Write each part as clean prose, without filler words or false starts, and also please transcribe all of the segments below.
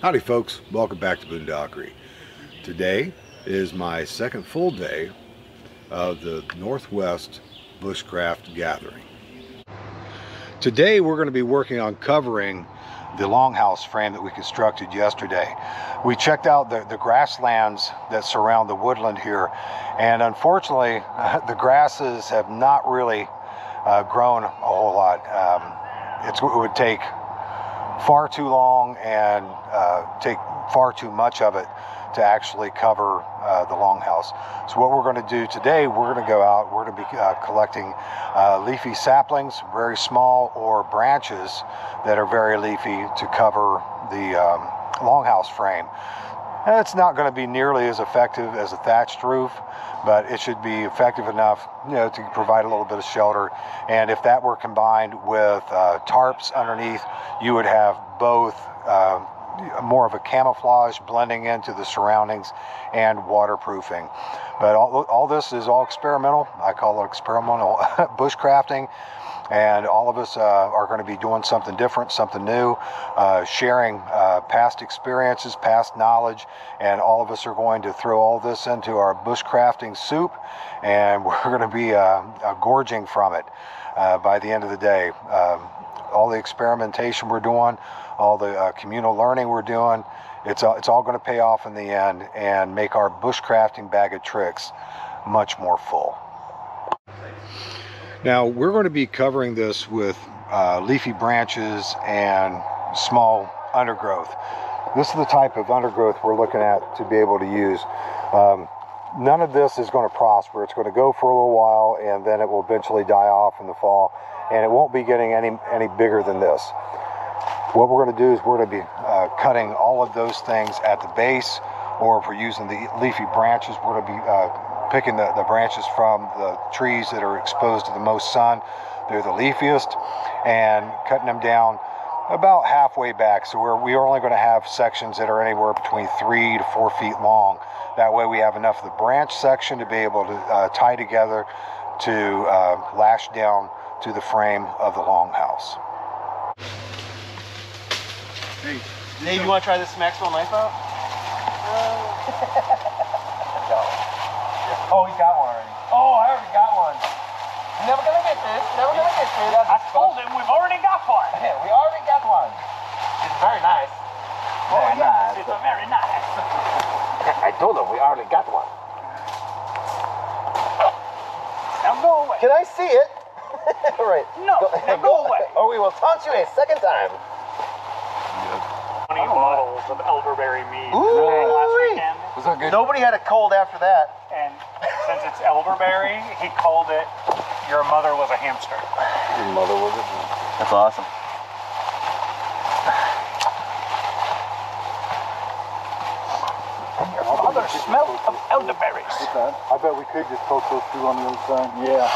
Howdy folks, welcome back to Boondockery. Today is my second full day of the Northwest Bushcraft gathering. Today we're going to be working on covering the Longhouse frame that we constructed yesterday. We checked out the grasslands that surround the woodland here, and unfortunately the grasses have not really grown a whole lot. It would take far too long and take far too much of it to actually cover the Longhouse. So what we're going to do today, we're going to go out, we're going to be collecting leafy saplings, very small, or branches that are very leafy to cover the Longhouse frame. And it's not going to be nearly as effective as a thatched roof, but it should be effective enough, to provide a little bit of shelter. And if that were combined with tarps underneath, you would have both more of a camouflage blending into the surroundings and waterproofing. But all this is all experimental. I call it experimental bushcrafting. And all of us are going to be doing something different, something new, sharing past experiences, past knowledge, and all of us are going to throw all this into our bushcrafting soup, and we're going to be gorging from it by the end of the day. All the experimentation we're doing, all the communal learning we're doing, it's all going to pay off in the end and make our bushcrafting bag of tricks much more full. Now we're going to be covering this with leafy branches and small undergrowth. This is the type of undergrowth we're looking at to be able to use. None of this is going to prosper. It's going to go for a little while and then it will eventually die off in the fall, and it won't be getting any bigger than this. What we're going to do is we're going to be cutting all of those things at the base, or if we're using the leafy branches, we're going to be picking the branches from the trees that are exposed to the most sun. They're the leafiest, and cutting them down about halfway back. So we are only going to have sections that are anywhere between 3 to 4 feet long. That way we have enough of the branch section to be able to tie together to lash down to the frame of the Longhouse. Hey, Dave, you want to try this Maxwell knife out? No. Oh, he got one already. Oh, I already got one. You're never gonna get this. Never gonna get this. I told him we've already got one. Yeah, we already got one. It's very nice. Very nice. It's a very nice. I told him we already got one. Now go away. Can I see it? All right. No, now go away. Or we will taunt you a second time. 20 bottles of elderberry mead last weekend. Was that good? Nobody had a cold after that. And since it's elderberry, he called it "Your mother was a hamster." Your mother was a hamster. That's awesome. Your mother smelled of elderberries. I bet we could just poke those two on the other side. Yeah.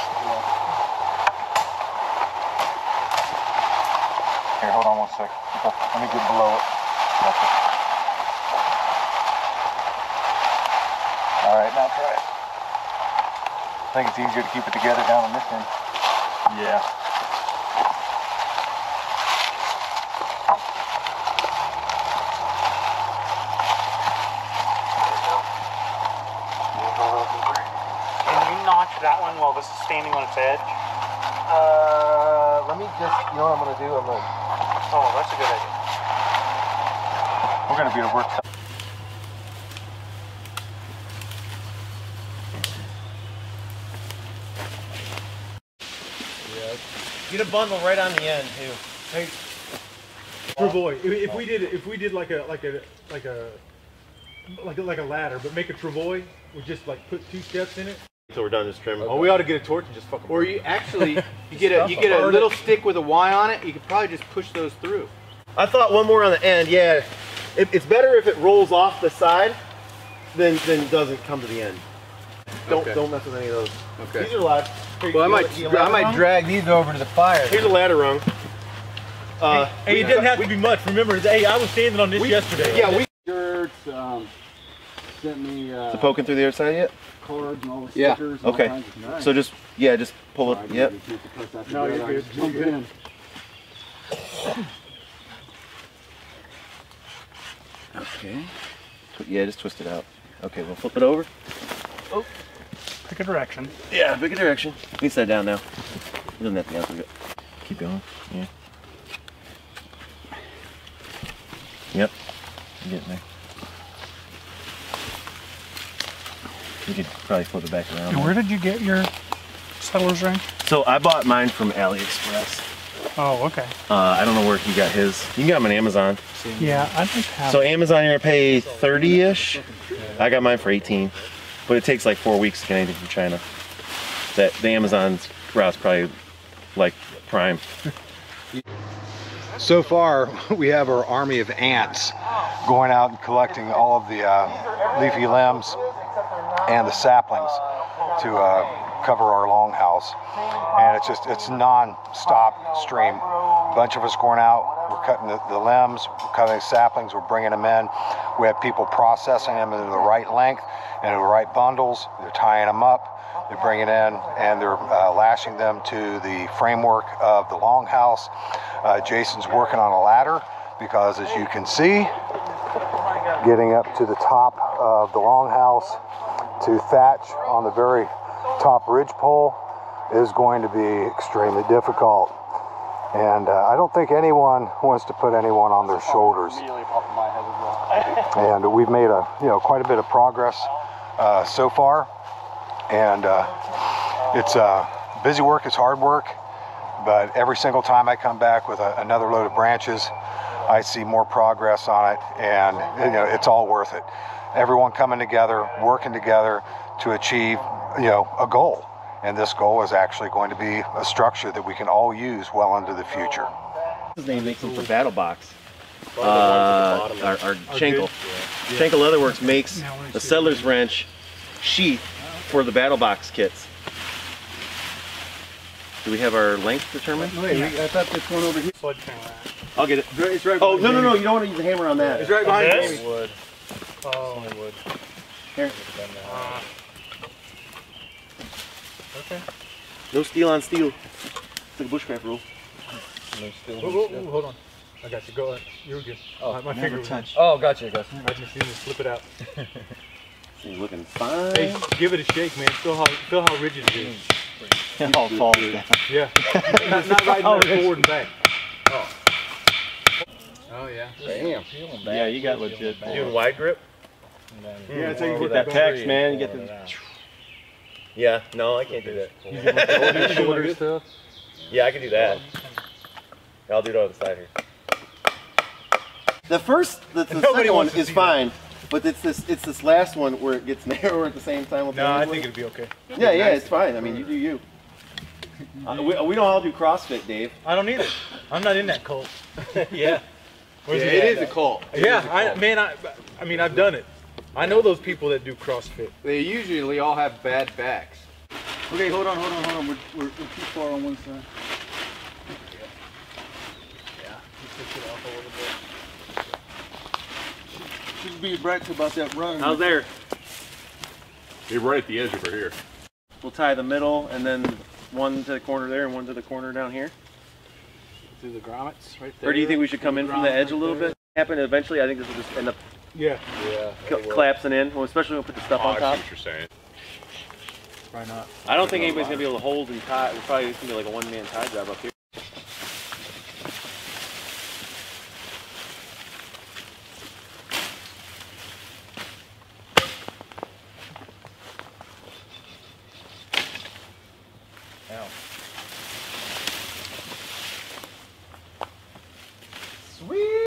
Here, hold on one sec. Let me get below it. All right, now try it. I think it's easier to keep it together down on this end. Yeah. Can you notch that one while this is standing on its edge? Let me just, you know what I'm going to do? Oh, that's a good idea. We're going to be able to work. Get a bundle right on the end too. Hey, Travoy, if we did like a ladder, but make a Travoy, we just like put 2 steps in it. So we're done this trim. Oh, we ought to get a torch and just fucking. Or you actually you get a little stick with a Y on it. You could probably just push those through. I thought one more on the end. Yeah, it's better if it rolls off the side than doesn't come to the end. Don't mess with any of those. Okay. These are live. Well, I might drag these over to the fire. Here's a ladder rung. Hey, it doesn't have to be much. Remember, hey, I was standing on this yesterday. Yeah, we. Shirts, sent me. So poking through the other side yet? Cards and all the Yeah. stickers. And Okay. all kinds of nice. So just pull it. Yep. No, you're good. Jump in. Okay. Yeah, just twist it out. Okay, we'll flip it over. Oh. Pick a direction. Yeah, pick a direction. You can set it down now. You don't have to answer it. Keep going. Yeah. Yep. You're getting there. You could probably flip it back around. And where did you get your settler's ring? So I bought mine from AliExpress. Oh, okay. I don't know where he got his. You can get them on Amazon. Yeah, I'd like to have. So Amazon, you're gonna pay 30-ish. I got mine for 18, but it takes like 4 weeks to get anything from China. The Amazon's route's probably like Prime. So far, we have our army of ants going out and collecting all of the leafy limbs and the saplings to cover our longhouse. And it's non-stop stream. A bunch of us going out, we're cutting the limbs, we're cutting the saplings, we're bringing them in. We have people processing them into the right length and the right bundles. They're tying them up. They're bringing in and they're lashing them to the framework of the longhouse. Jason's working on a ladder because, as you can see, getting up to the top of the longhouse to thatch on the very top ridge pole is going to be extremely difficult. And I don't think anyone wants to put anyone on their shoulders. And we've made quite a bit of progress so far. And it's busy work, it's hard work, but every single time I come back with another load of branches, I see more progress on it, and it's all worth it. Everyone coming together, working together to achieve a goal, and this goal is actually going to be a structure that we can all use well into the future. His name makes them for battle box. Our Schenkel. Schenkel Leatherworks makes a settler's wrench sheath for the battle box kits. Do we have our length determined? Wait, I thought this one over here. I'll get it. It's right oh, no, you don't want to use the hammer on that. It's right behind this? me. Wood. Oh, wood. Here. Okay. No steel on steel. It's like a bushcraft rule. No steel. Ooh, hold on. I got you. Go ahead. You're good. Oh, my finger was touch. Oh, gotcha. I just need to slip it out. He's looking fine. Hey, give it a shake, man. Feel how rigid it is. It all falls down. Yeah. not right forward and back. Oh yeah. Damn. Yeah, you got legit. You doing wide grip? Yeah, that's how you get that text, man. You get the. Yeah, no, I can't do that. Shoulder stuff. Yeah, I can do that. I'll do it on the side here. The second one is fine, but it's this last one where it gets narrower at the same time. No, I think it'll be okay. Yeah, it's fine. I mean, you do you. We don't all do CrossFit, Dave. I don't need it. I'm not in that cult. Yeah. It is a cult. Yeah, I mean, I've done it. I know those people that do CrossFit. They usually all have bad backs. Okay, hold on. We're too far on one side. Yeah, push it off a little bit. Should be right to about that run. How's there? You're right at the edge over here. We'll tie the middle and then one to the corner there and one to the corner down here. Through the grommets right there. Or do you think we should come in from the edge a little bit? Happen eventually? I think this will just end up collapsing in, well, especially when we put the stuff on I top. see what you're saying. Probably not. I don't think anybody's gonna be able to hold and tie. We're probably just gonna be like a one-man tie job up here. Sweet!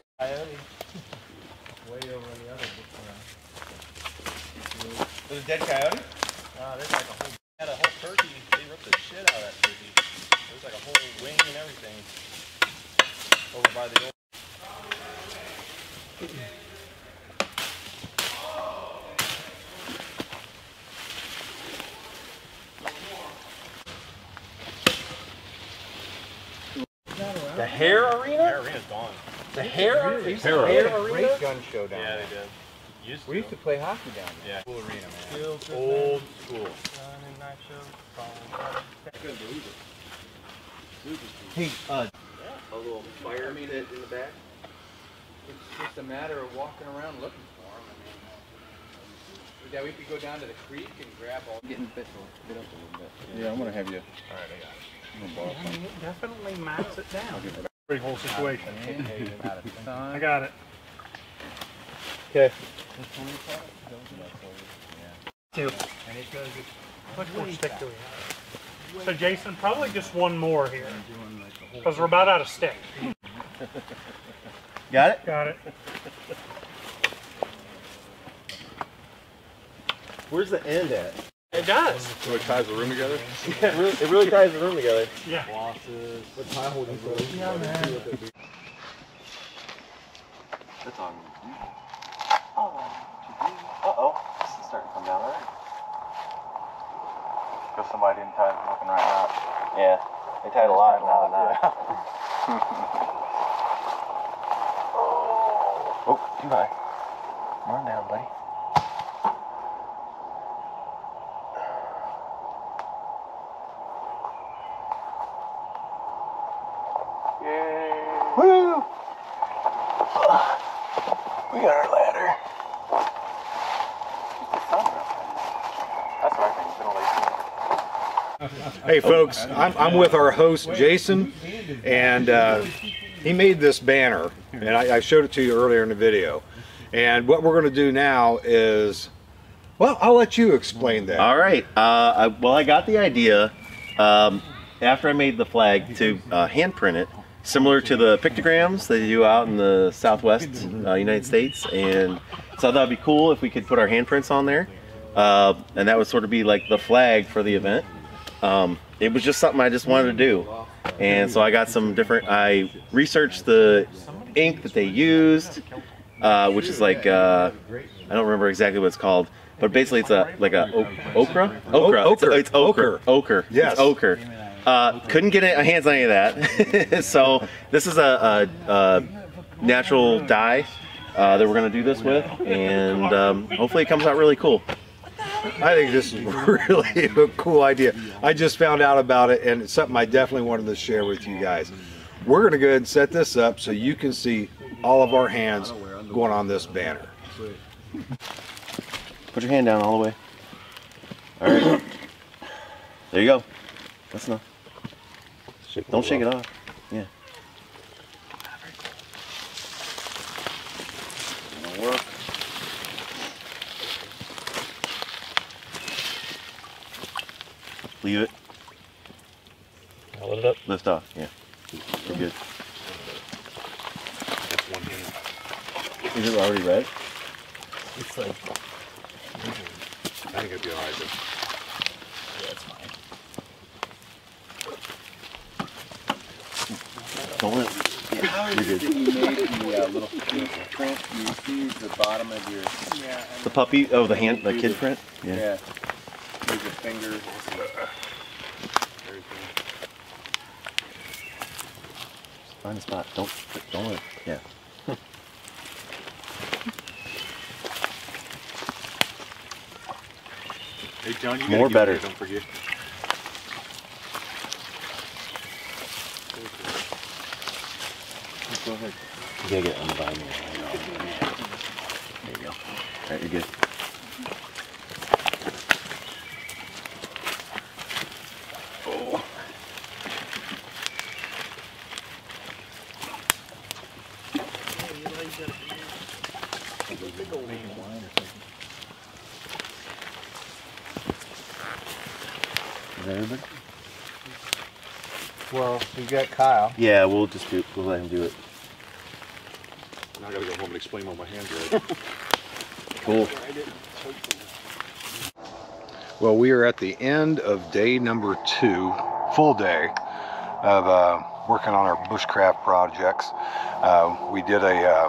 Way over on the other There's a dead coyote? there's like a whole turkey. They ripped the shit out of that turkey. There's like a whole wing and everything over by the door. The hair arena? The arena's gone. The hair arena? Great gun show down Yeah, there. they did. We used to play hockey down there. Yeah. Cool arena, man. Old school. Hey, a little fire pit in the back. It's just a matter of walking around looking for them. I mean, yeah, we could go down to the creek and grab all. Getting a bit up a little bit. Yeah, I'm gonna have you. All right, I got it. I'm gonna borrow some. Definitely max it down. Pretty whole situation. I got it. Okay. Two. Much more stick do we have? So Jason, probably just one more here, because we're about out of stick. Got it? Got it. Where's the end at? It does. So it ties the room together? Yeah, it really ties the room together. Yeah. Yeah, man. That's on. Uh-oh. This is starting to come down, alright. Because somebody didn't tie the fucking right knot. Yeah. They tied a lot now than that. Oh, too high. Come on down, buddy. Woo! We got our ladder. That's what I think. Hey folks, I'm with our host Jason, and he made this banner, and I showed it to you earlier in the video. And what we're going to do now is, well, I'll let you explain that. All right. Well, I got the idea after I made the flag to hand print it, similar to the pictograms they do out in the Southwest United States, and so I thought it'd be cool if we could put our handprints on there, and that would sort of be like the flag for the event. It was just something I just wanted to do, and so I got some different. I researched the ink that they used, which is like I don't remember exactly what it's called, but basically it's like a ochre. It's ochre. Yes, it's ochre. Couldn't get our hands on any of that, so this is a natural dye that we're gonna do this with, and hopefully it comes out really cool. I think this is really a cool idea. I just found out about it, and it's something I definitely wanted to share with you guys. We're going to go ahead and set this up so you can see all of our hands going on this banner. Put your hand down all the way. All right. There you go. That's enough. Don't shake it off. Yeah. It'll work. Leave it. I'll let it up. Lift off, yeah. We're good. That's one hand. Is it already red? It's like. I think it'd be alright then. Yeah, it's fine. Don't let it. Yeah, you're good. You made the little print. You see the bottom of your. Yeah. The puppy, oh, the hand, the kid print? Yeah. Use your finger. Find a spot. Don't let it. Yeah. Hey John, you More better. Don't forget. Go ahead. You gotta get on the bottom. There you go. Alright, you're good. Oh. Is that everybody? Well, you got Kyle. Yeah, we'll let him do it. Now I gotta go home and explain what my hands are. Cool. Well, we are at the end of day number 2, full day of working on our bushcraft projects. We did a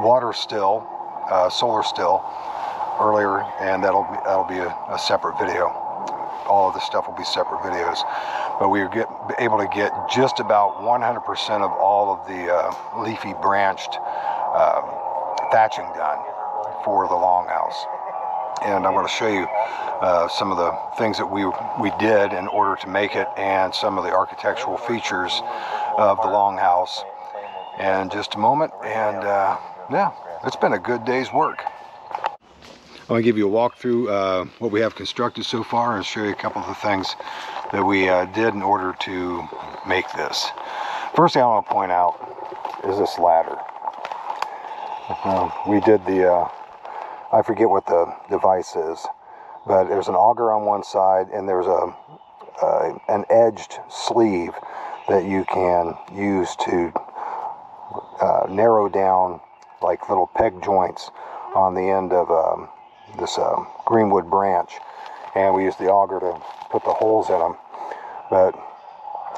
water still, solar still earlier, and that'll be a separate video. All of this stuff will be separate videos, but we were able to get just about 100% of all of the leafy branched thatching done for the Longhouse. And I'm going to show you some of the things that we did in order to make it, and some of the architectural features of the Longhouse. in just a moment. And yeah, it's been a good day's work. I want to give you a walk through what we have constructed so far and show you a couple of the things that we did in order to make this. First thing I want to point out is this ladder. We did the, I forget what the device is, but there's an auger on one side and there's an edged sleeve that you can use to narrow down like little peg joints on the end of this greenwood branch, and we use the auger to put the holes in them. But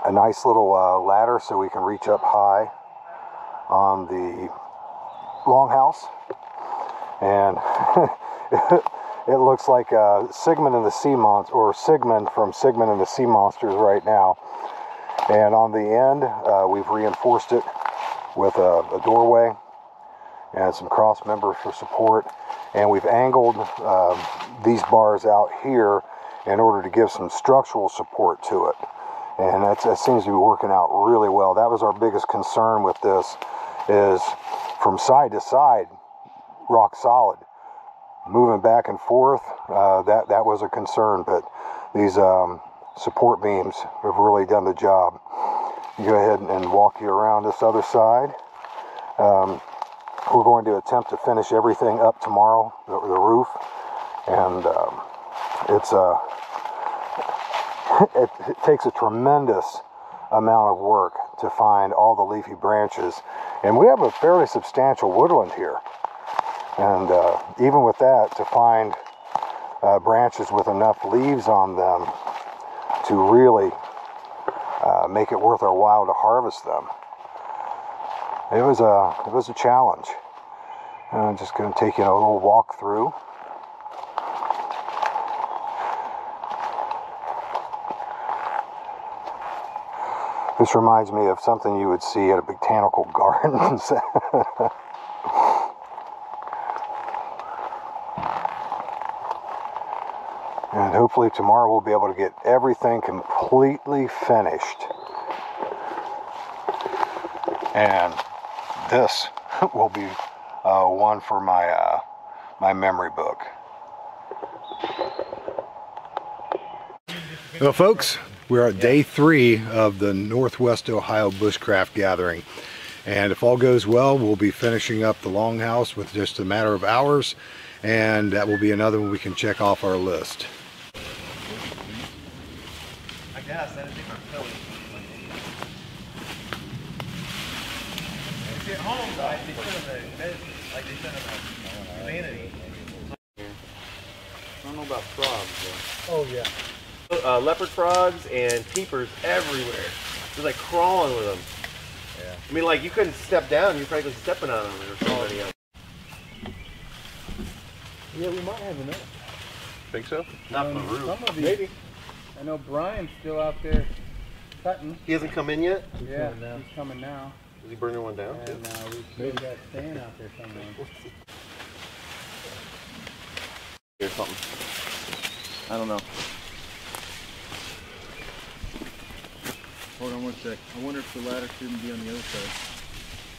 a nice little ladder so we can reach up high on the Longhouse, and it looks like Sigmund and the Sea Monster, or Sigmund from Sigmund and the Sea Monsters right now. And on the end we've reinforced it with a doorway and some cross members for support, and we've angled these bars out here in order to give some structural support to it, and that seems to be working out really well. That was our biggest concern with this, is from side to side rock solid. Moving back and forth, that was a concern, but these support beams have really done the job. Go ahead and walk you around this other side. We're going to attempt to finish everything up tomorrow, the roof, and it takes a tremendous amount of work to find all the leafy branches, and we have a fairly substantial woodland here, and even with that, to find branches with enough leaves on them to really make it worth our while to harvest them. It was a challenge. And I'm just going to take you on a little walk through. This reminds me of something you would see at a botanical gardens. And hopefully tomorrow we'll be able to get everything completely finished. And this will be one for my my memory book. Well, folks, we're at day 3 of the Northwest Ohio Bushcraft Gathering, and if all goes well, we'll be finishing up the Longhouse with just a matter of hours, and that will be another one we can check off our list. I guess that is different Philly. Get home, guys. They should have like they should have humanity. I don't know about frogs though. Oh yeah. Leopard frogs and peepers everywhere. They're like crawling with them. Yeah. I mean, like you couldn't step down. You're practically stepping on them. There's so many of them. Yeah, we might have enough. Think so? Not from the roof. Some of these, Maybe. I know Bryan's still out there cutting. He hasn't come in yet? Yeah, he's coming now. Is he burning one down? And we've still got Stan out there somewhere. Or something. I don't know. Hold on one sec. I wonder if the ladder shouldn't be on the other side.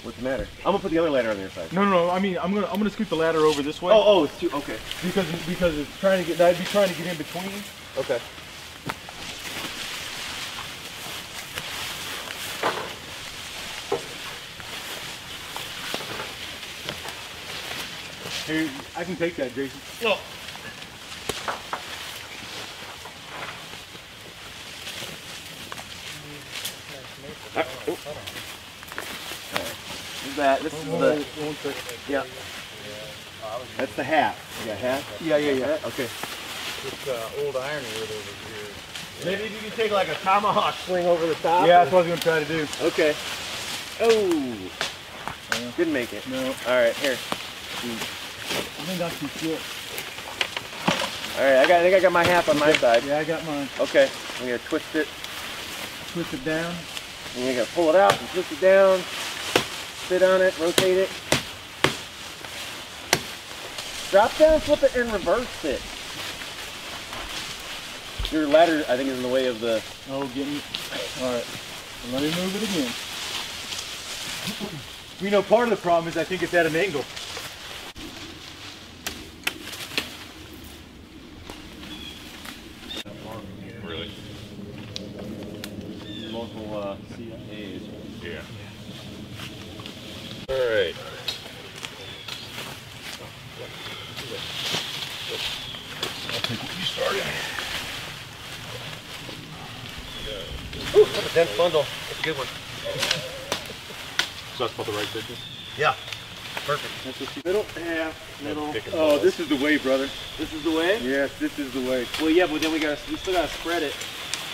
What's the matter? I'm gonna put the other ladder on the other side. No. I mean, I'm gonna scoot the ladder over this way. Oh, it's too okay. Because it's trying to get. I'd be trying to get in between. Okay. Here, I can take that, Jason. No. This is the. Yeah. That's the hat. You got a hat? Yeah. Okay. It's old iron wood over here. Maybe if you can take like a tomahawk swing over the top. Yeah, that's what I was gonna try to do. Okay. Oh. Didn't make it. No. All right, here. I think that's too short. All right, I think I got my half on my side. Yeah, I got mine. Okay. I'm gonna twist it. Twist it down. And you're gonna pull it out and twist it down. Sit on it, rotate it. Drop down, flip it, and reverse it. Your ladder, I think, is in the way of the... Oh, get me. All right. Let me move it again. You know, part of the problem is I think it's at an angle. Really? Local CIAs. Yeah. All right. I'll take what you started. Ooh, that's a dense bundle. That's a good one. So that's about the right thickness? Yeah. Perfect. That's what you... Middle, half, middle. Picking Oh, balls. this is the way, brother. This is the way? Yes, this is the way. Well, yeah, but then we still gotta spread it.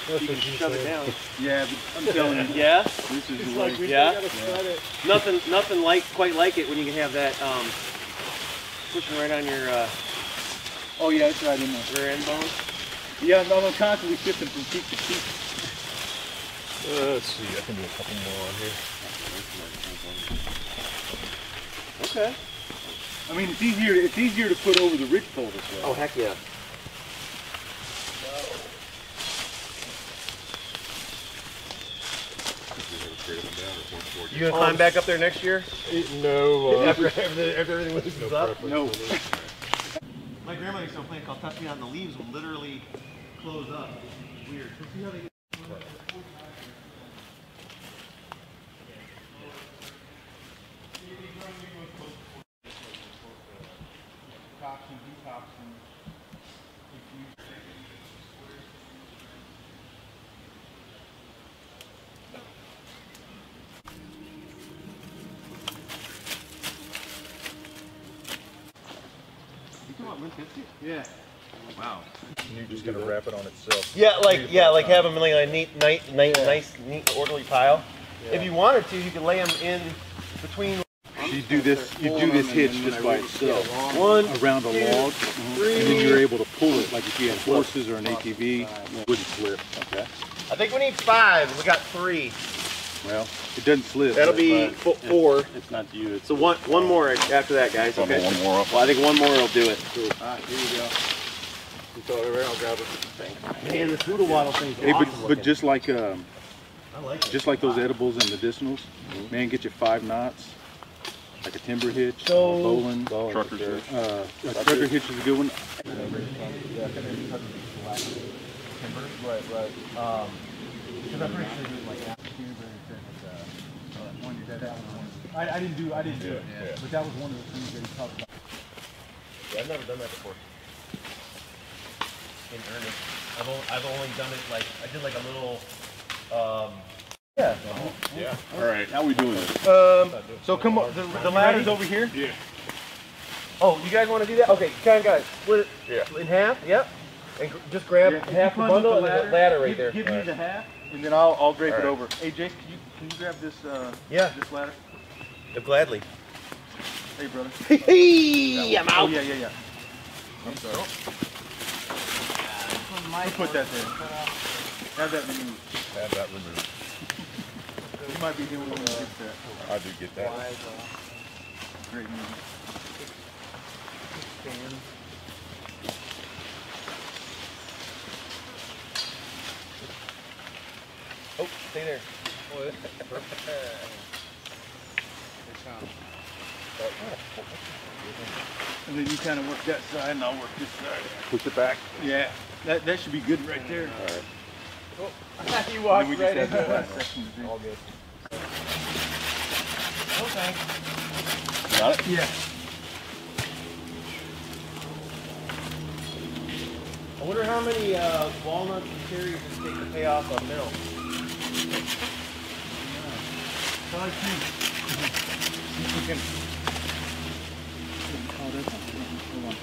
So you can shove it down. Yeah, but I'm telling you. Yeah? This is the way. Yeah? Nothing quite like it when you can have that pushing right on your Oh yeah, it's right in there. rear end bone. Yeah, no, I'm constantly shifting from peak to peak. Let's see, I can do a couple more on here. Okay. I mean, it's easier to put over the ridge pole this way. Oh, heck yeah. You gonna climb back up there next year? No. After everything loosens up? No. My grandma used to play called Touch Me on the Leaves will literally close up. It's weird. See how they get Yeah. wow. You're just gonna wrap it on itself. Yeah, like have them in like a nice, neat, orderly pile. Yeah. If you wanted to, you could lay them in between. You do this hitch just by itself. One, around a log, three. and then you're able to pull it like if you had horses or an ATV, it wouldn't slip. Okay. I think we need 5. We got 3. Well, it doesn't slip. That'll be 4. It's not you. It's So one more after that, guys. Okay. One more up. Well, I think one more will do it. cool. All right, here you go. You throw it over there, I'll grab it. Thanks. Man, this noodle waddle thing's Hey, awesome but looking. just like I like it. just like those edibles and medicinals, man, get you 5 knots. Like a timber hitch, So- a bowline, Trucker's hitch. a trucker hitch is a good one. Right. Because I'm pretty sure it was like after I didn't do it, but that was one of the things that he talked about. Yeah, I've never done that before. In earnest. I've only done it like, I did like a little, Yeah. All right. How we doing this? so come on, the ladder's over here? Yeah. Oh, you guys want to do that? Okay, kind of got it split it in half, yep. And just grab half the bundle and there's a ladder right there. Give me the half, and then I'll drape it over. Hey, Jake, can you grab this this ladder? Gladly. Hey, brother. Hey, I'm out. Oh, yeah. I'm sorry. You put that there. Have that removed. Have that removed. You might be the only one who gets that. I do get that. Great movie. Oh, stay there. And then you kind of work that side, and I'll work this side. Push it back. Yeah, that should be good right there. All right. You And walked then we right just in. have that last section to do. All good. Okay. Got it? Yeah. I wonder how many walnuts and cherries it take to pay off a mill. Probably 2. You can. Oh, that's not good. Hold on.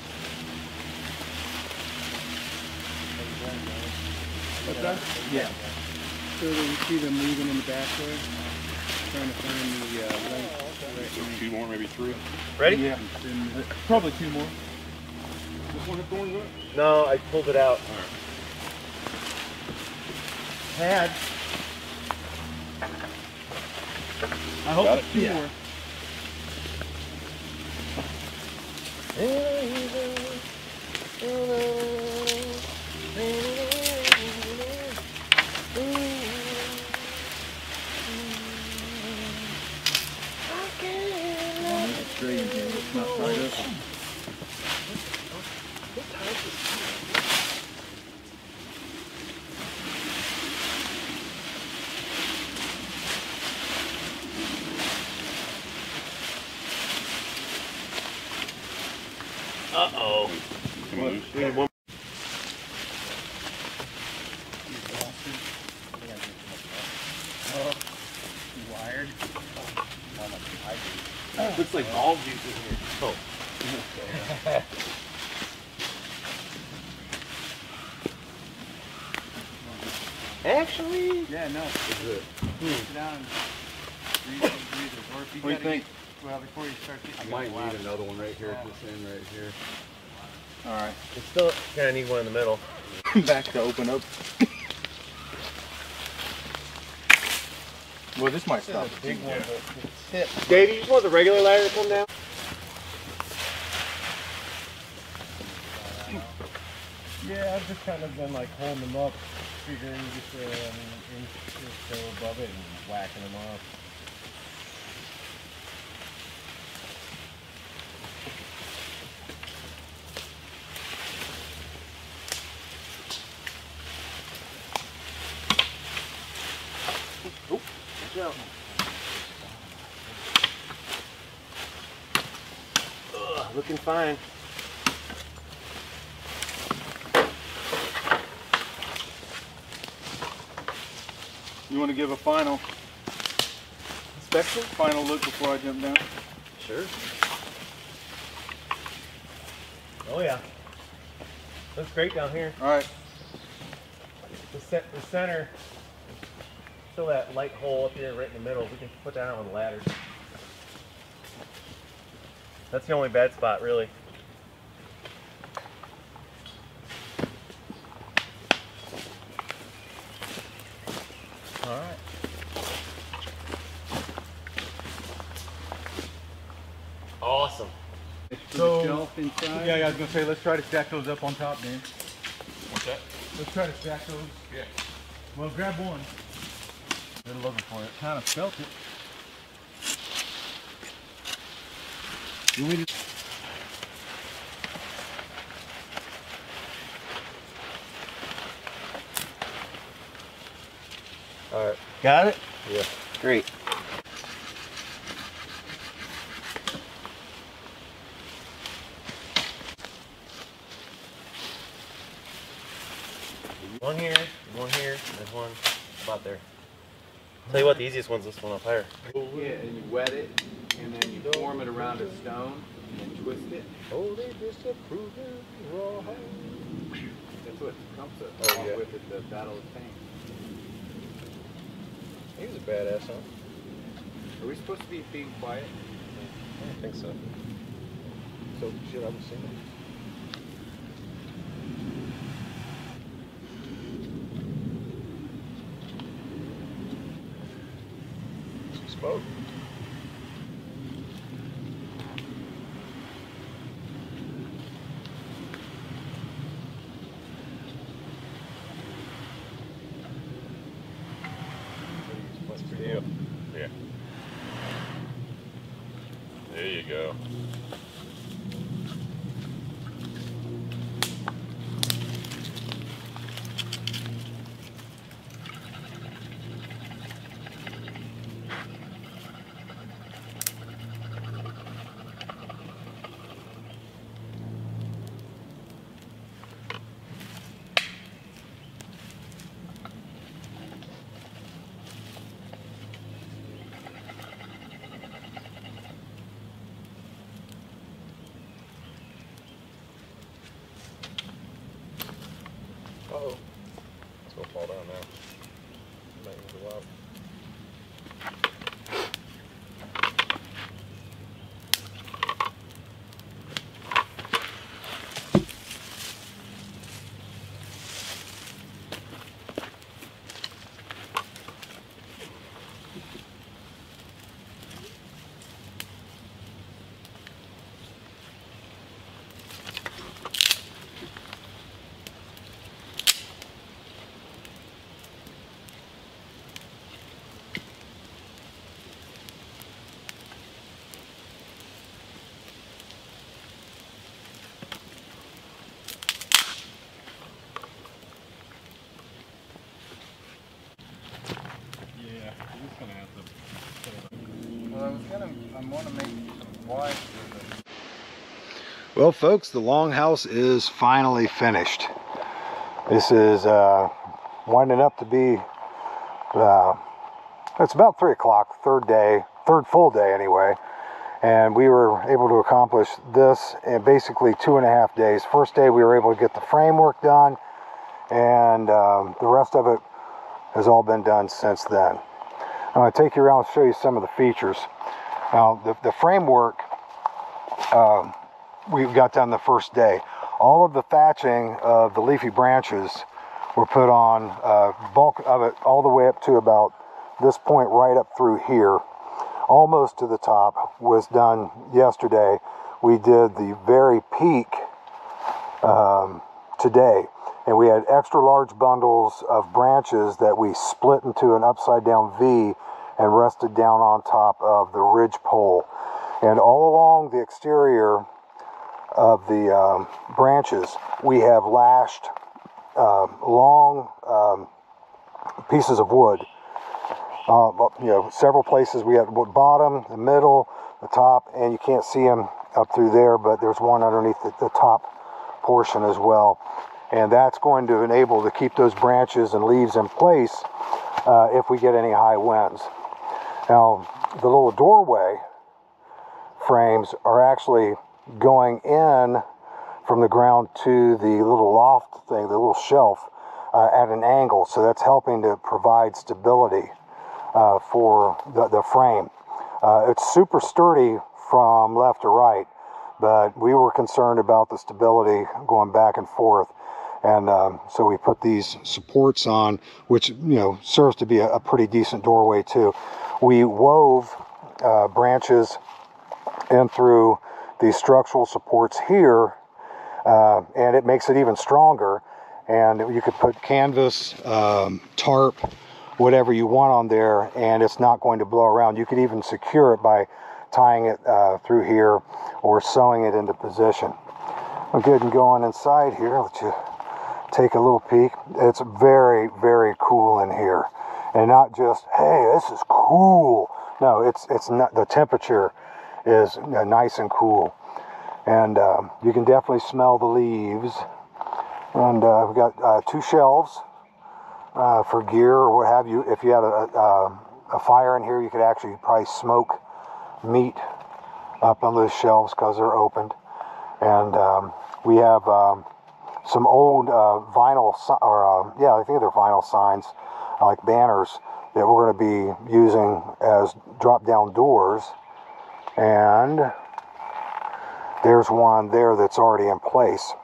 What's that? Yeah. So you see them moving in the back there, trying to find the length. So 2 more, maybe 3. Ready? Yeah. Probably 2 more. This one is going good? No, I pulled it out. All right. Had. I hope it's 2 more. I We need one. Wired. Looks like ball juice in here. Oh. Actually, Yeah, no. Sit down and breathe. Or if you What do you think? Well, before you start getting I might need another one right here at this end right here. Alright. it's still kind of need one in the middle. Back to open up. Well, this might stop. Big one, but it's hit. Dave, you just want the regular ladder to come down? Yeah, I've just kind of been like holding them up, figuring just an inch or so above it and whacking them up. Looking fine. You want to give a final Inspection? final look before I jump down? Sure. Oh yeah. Looks great down here. All right. The center, still that light hole up here right in the middle. We can put that on the ladder. That's the only bad spot, really. All right. Awesome. So, Shelf inside. yeah, I was gonna say let's try to stack those up on top, Dan. What's that? Let's try to stack those. Yeah. Well, grab one. They're looking for it. Kind of felt it. You want me to? All right. Got it? Yeah. Great. One here, and then one about there. Tell you what, the easiest one's this one up higher. Yeah, and you wet it, and then you form it around a stone, and then twist it. Holy disapproving raw. That's what comes up. Oh, along yeah. with it, the Battle of Fame. He was a badass, huh? Are we supposed to be being quiet? I don't think so. So, shit, I was singing. Smoke. Yeah. Yeah. There you go. Uh-oh. It's gonna fall down now. Might need to go out. Well, folks, the Longhouse is finally finished. This is winding up to be, it's about 3 o'clock, third full day anyway. And we were able to accomplish this in basically 2.5 days. First day we were able to get the framework done, and the rest of it has all been done since then. I'm going to take you around and show you some of the features. Now, the framework we got done the first day. All of the thatching of the Leafy Branches were put on, bulk of it all the way up to about this point, right up through here, almost to the top, was done yesterday. We did the very peak today, and we had extra large bundles of branches that we split into an upside down V and rested down on top of the ridge pole. And all along the exterior of the branches, we have lashed long pieces of wood. You know, several places we have bottom, the middle, the top, and you can't see them up through there, but there's one underneath the top portion as well. And that's going to enable to keep those branches and leaves in place if we get any high winds. Now, the little doorway frames are actually going in from the ground to the little loft thing, the little shelf, at an angle. So that's helping to provide stability for the frame. It's super sturdy from left to right, but we were concerned about the stability going back and forth. And so we put these supports on, which, you know, serves to be a pretty decent doorway too. We wove branches in through these structural supports here, and it makes it even stronger. And you could put canvas, tarp, whatever you want on there, and it's not going to blow around. You could even secure it by tying it through here or sewing it into position. I'll go ahead and go on inside here, let you take a little peek. It's very, very cool in here. And not just, hey, this is cool. No, it's not. The temperature is nice and cool. And you can definitely smell the leaves. And we've got 2 shelves for gear or what have you. If you had a fire in here, you could actually probably smoke meat up on those shelves because they're opened. And we have some old vinyl, yeah, I think they're vinyl signs, like banners, that we're going to be using as drop-down doors. And there's one there that's already in place.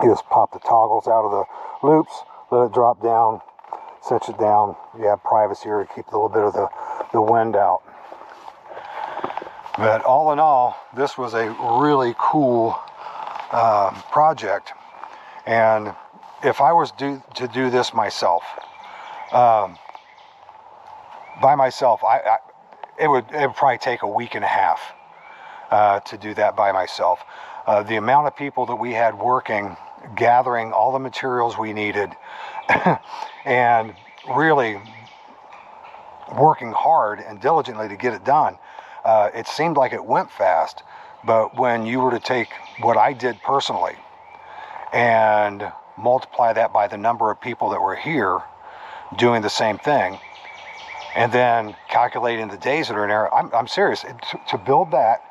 You just pop the toggles out of the loops, let it drop down, cinch it down. You have privacy here to keep a little bit of the wind out. But all in all, this was a really cool project. And if I was to do this myself, by myself, it would probably take a week and a half to do that by myself. The amount of people that we had working, gathering all the materials we needed, and really working hard and diligently to get it done. It seemed like it went fast, but when you were to take what I did personally and multiply that by the number of people that were here doing the same thing, and then calculating the days that are in there, I'm serious. To build that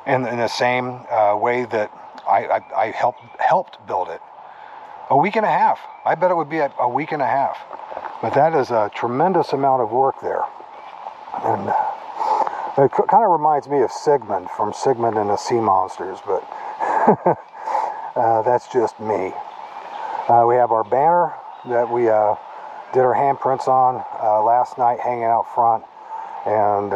in the same way that I helped build it, a week and a half. I bet it would be a week and a half. But that is a tremendous amount of work there. And it kind of reminds me of Sigmund from Sigmund and the Sea Monsters, but that's just me. We have our banner that we did our handprints on last night, hanging out front. And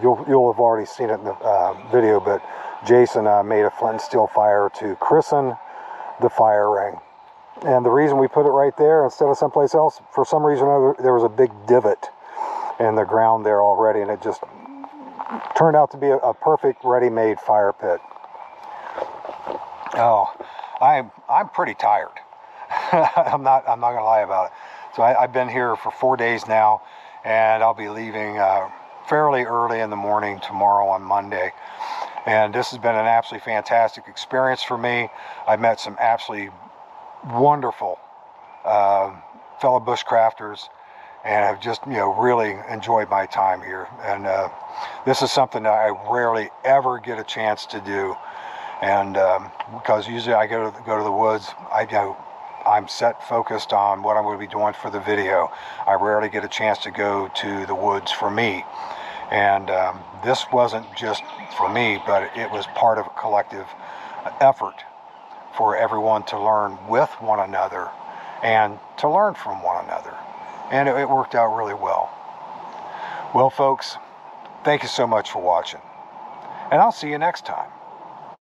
you'll have already seen it in the video, but Jason made a flint and steel fire to christen the fire ring. And the reason we put it right there instead of someplace else, for some reason or other, there was a big divot in the ground there already, and it just turned out to be a perfect ready-made fire pit. Oh, I'm pretty tired. I'm not gonna lie about it. So I've been here for 4 days now, and I'll be leaving fairly early in the morning tomorrow on Monday. And this has been an absolutely fantastic experience for me. I've met some absolutely wonderful fellow bushcrafters, and I've just, you know, really enjoyed my time here. And this is something that I rarely ever get a chance to do. And because usually I go to the woods, I'm set focused on what I'm going to be doing for the video. I rarely get a chance to go to the woods for me. And this wasn't just for me, but it was part of a collective effort for everyone to learn with one another and to learn from one another. And it worked out really well. Well, folks, thank you so much for watching. And I'll see you next time.